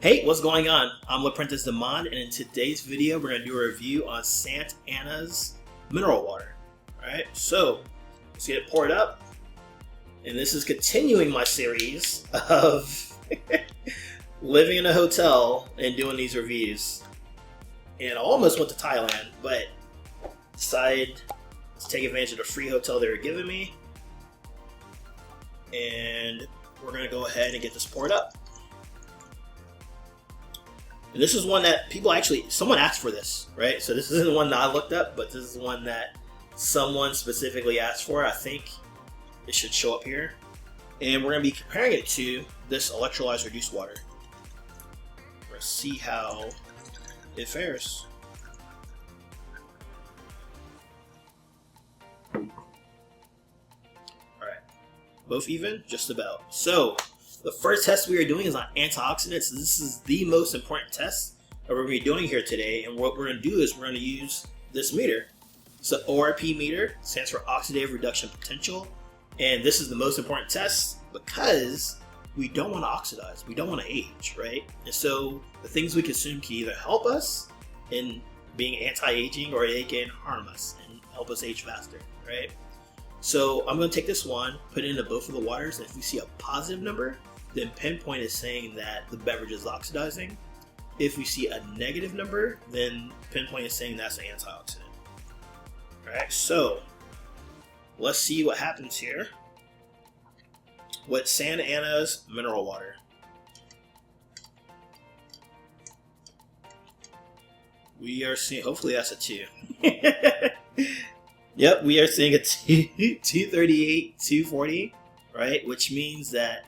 Hey, what's going on? I'm Apprentice Demond, and in today's video, we're going to do a review on Sant Anna's mineral water. Alright, so let's get it poured up. And this is continuing my series of living in a hotel and doing these reviews. And I almost went to Thailand, but decided to take advantage of the free hotel they were giving me. And we're going to go ahead and get this poured up. And this is one that someone asked for this, right? So this isn't the one that I looked up, but this is one that someone specifically asked for. I think it should show up here. And we're going to be comparing it to this electrolyzed reduced water. We're going to see how it fares. Alright. Both even? Just about. So, the first test we are doing is on antioxidants. This is the most important test that we're going to be doing here today. And what we're going to do is we're going to use this meter. It's an ORP meter. It stands for oxidative reduction potential. And this is the most important test because we don't want to oxidize. We don't want to age, right? And so the things we consume can either help us in being anti-aging or they can harm us and help us age faster, right? So I'm going to take this one, put it into both of the waters, and if we see a positive number, then pinpoint is saying that the beverage is oxidizing. If we see a negative number, then pinpoint is saying that's an antioxidant. Alright, so let's see what happens here with Sant Anna's mineral water. We are seeing, hopefully that's a 2. Yep, we are seeing a 238, 240, right? Which means that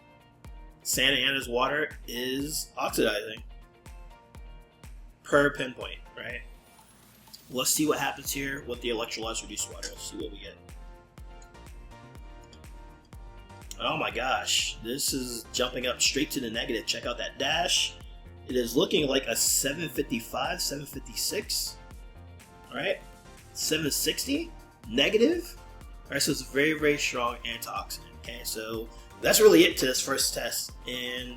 Sant Anna's water is oxidizing per pinpoint, right? Let's see what happens here with the electrolyzed reduced water. Let's see what we get. Oh my gosh, this is jumping up straight to the negative. Check out that dash. It is looking like a 755, 756, all right? 760, negative. All right, so it's a very, very strong antioxidant, okay? So that's really it to this first test. And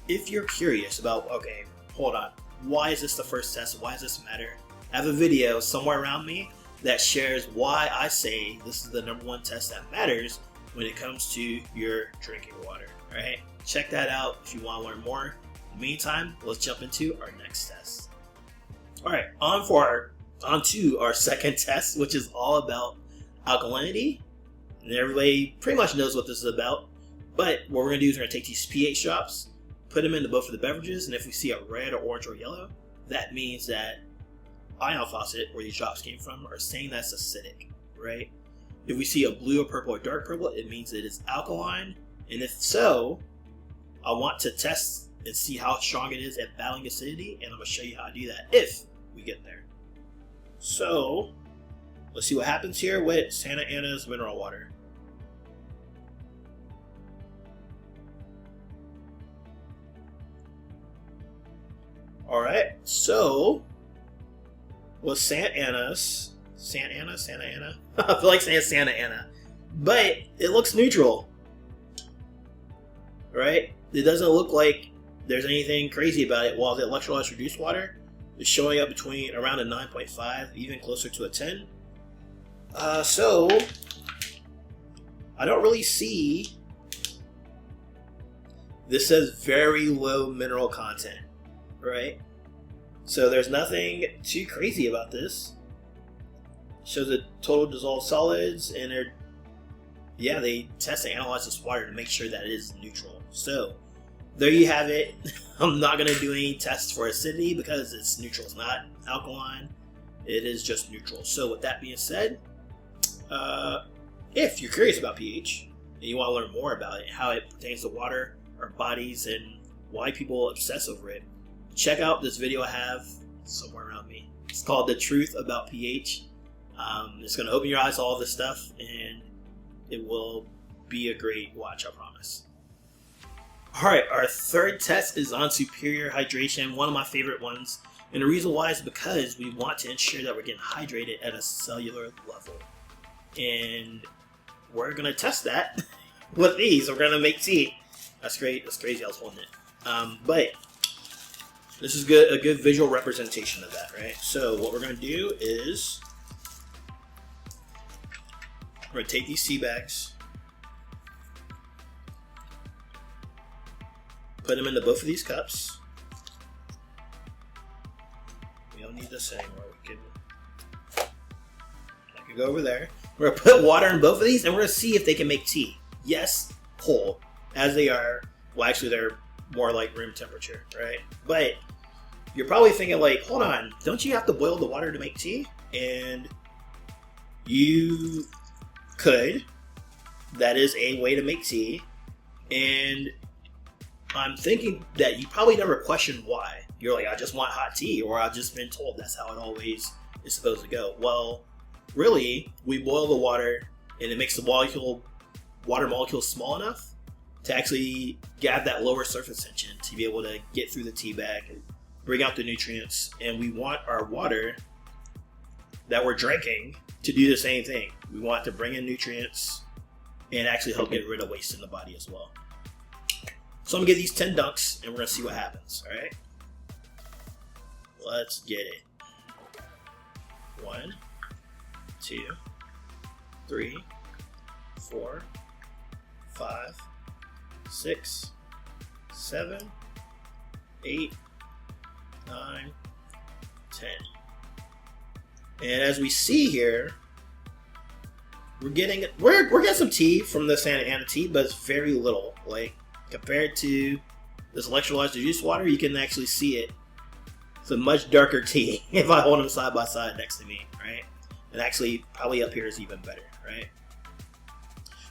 if you're curious about, okay, hold on, why is this the first test? Why does this matter? I have a video somewhere around me that shares why I say this is the #1 test that matters when it comes to your drinking water. All right, check that out if you want to learn more. In the meantime, let's jump into our next test. All right, on to our second test, which is all about alkalinity. And everybody pretty much knows what this is about. But what we're going to do is we're going to take these pH drops, put them into both of the beverages, and if we see a red or orange or yellow, that means that ion faucet, where these drops came from, are saying that's acidic, right? If we see a blue or purple or dark purple, it means it is alkaline. And if so, I want to test and see how strong it is at battling acidity, and I'm going to show you how to do that if we get there. So, let's see what happens here with Sant Anna's mineral water. Alright, so with Sant Anna? I feel like saying Santa Anna. But it looks neutral. Right? It doesn't look like there's anything crazy about it, while the electrolyzed reduced water is showing up between around a 9.5, even closer to a 10. So I don't really see. This says very low mineral content, right? So there's nothing too crazy about this. It shows the total dissolved solids, and they test and analyze this water to make sure that it is neutral. So there you have it. I'm not going to do any tests for acidity because it's neutral. It's not alkaline. It is just neutral. So with that being said, if you're curious about pH and you want to learn more about it, how it pertains to water, our bodies, and why people obsess over it, check out this video I have somewhere around me. It's called The Truth About pH. It's going to open your eyes to all this stuff, and it will be a great watch, I promise. Alright, our third test is on superior hydration, one of my favorite ones. And the reason why is because we want to ensure that we're getting hydrated at a cellular level. And we're going to test that with these. We're going to make tea. That's great. That's crazy. I was holding it. But This is good, a good visual representation of that, right? So what we're going to do is we're going to take these tea bags, put them into both of these cups. We don't need this anymore. I can go over there. We're going to put water in both of these, and we're going to see if they can make tea. Yes, cold, as they are. Well, actually, they're more like room temperature, right? But you're probably thinking like, hold on, don't you have to boil the water to make tea? And you could. That is a way to make tea. And I'm thinking that you probably never questioned why. You're like, I just want hot tea, or I've just been told that's how it always is supposed to go. Well, really, we boil the water, and it makes the water molecule small enough to actually have that lower surface tension to be able to get through the tea bag and bring out the nutrients. And we want our water that we're drinking to do the same thing. We want to bring in nutrients and actually help get rid of waste in the body as well. So I'm gonna get these 10 dunks, and we're gonna see what happens. All right, let's get it. 1, 2, 3, 4, 5, 6, 7, 8, 9, 10. And as we see here, we're getting some tea from the Santa Anna tea, but it's very little. Like compared to this electrolyzed reduced water, you can actually see it. It's a much darker tea if I hold them side by side next to me, right? And actually, probably up here is even better, right?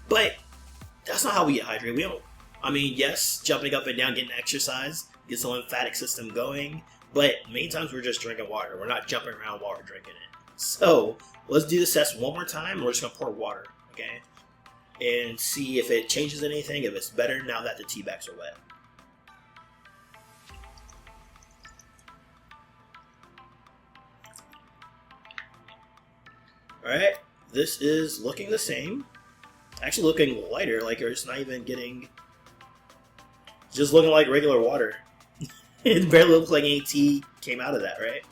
But that's not how we get hydrated. We don't. I mean, yes, jumping up and down, getting exercise, gets the lymphatic system going. But many times we're just drinking water. We're not jumping around while we're drinking it. So let's do this test one more time. We're just gonna pour water, okay, and see if it changes anything. If it's better now that the tea bags are wet. Alright, this is looking the same. Actually looking lighter, like it's not even getting... just looking like regular water. It barely looks like any tea came out of that, right?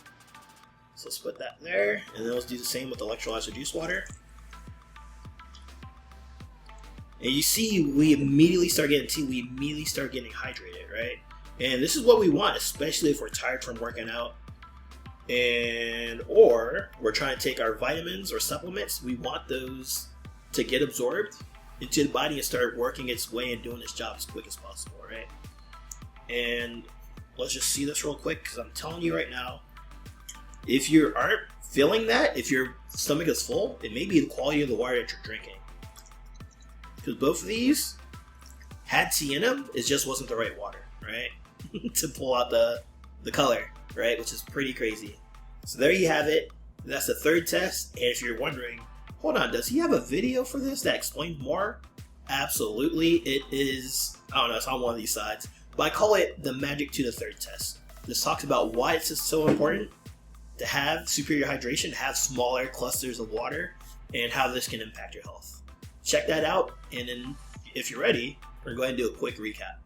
So let's put that there, and then let's do the same with electrolyzed reduced water. And you see, we immediately start getting tea, we immediately start getting hydrated, right? And this is what we want, especially if we're tired from working out. Or we're trying to take our vitamins or supplements. We want those to get absorbed into the body and start working its way and doing its job as quick as possible, right? And let's just see this real quick, because I'm telling you right now, if you aren't feeling that, if your stomach is full, it may be the quality of the water that you're drinking. Because both of these had tea in them, it just wasn't the right water, right? To pull out the color, right? Which is pretty crazy. So there you have it. That's the third test. And if you're wondering, hold on, does he have a video for this that explains more? Absolutely. It is, I don't know, it's on one of these sides. But I call it the magic to the third test. This talks about why it's just so important to have superior hydration, have smaller clusters of water, and how this can impact your health. Check that out, and then if you're ready, we're going to do a quick recap.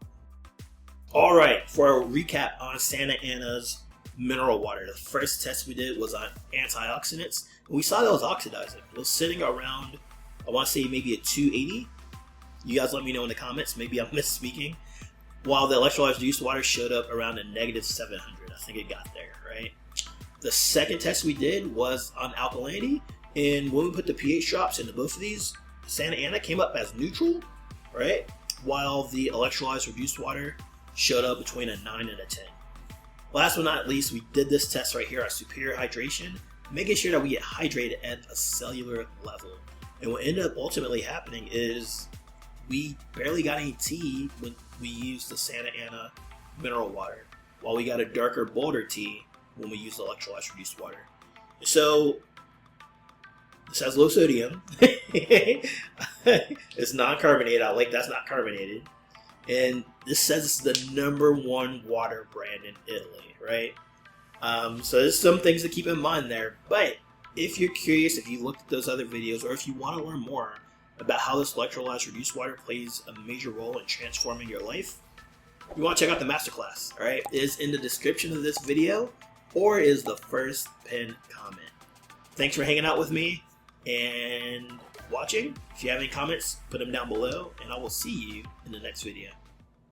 Alright, for a recap on Santa Anna's mineral water, the first test we did was on antioxidants. We saw that was oxidizing. It was sitting around, I want to say maybe a 280. You guys let me know in the comments, maybe I'm misspeaking. While the electrolyzed reduced water showed up around a negative 700. I think it got there, right? The second test we did was on alkalinity, and when we put the pH drops into both of these, Santa Anna came up as neutral, right? While the electrolyzed reduced water showed up between a 9 and a 10. Last but not least, we did this test right here on superior hydration, making sure that we get hydrated at a cellular level. And what ended up ultimately happening is we barely got any tea when we used the Santa Anna mineral water, while we got a darker, bolder tea when we used electrolyzed reduced water. So this has low sodium. It's non-carbonated. I like that's not carbonated. And this says it's the #1 water brand in Italy, right? So there's some things to keep in mind there. But if you're curious, if you looked at those other videos, or if you want to learn more about how this electrolyzed reduced water plays a major role in transforming your life, you want to check out the masterclass, all right? It is in the description of this video or is the first pinned comment. Thanks for hanging out with me and watching. If you have any comments, put them down below, and I will see you in the next video.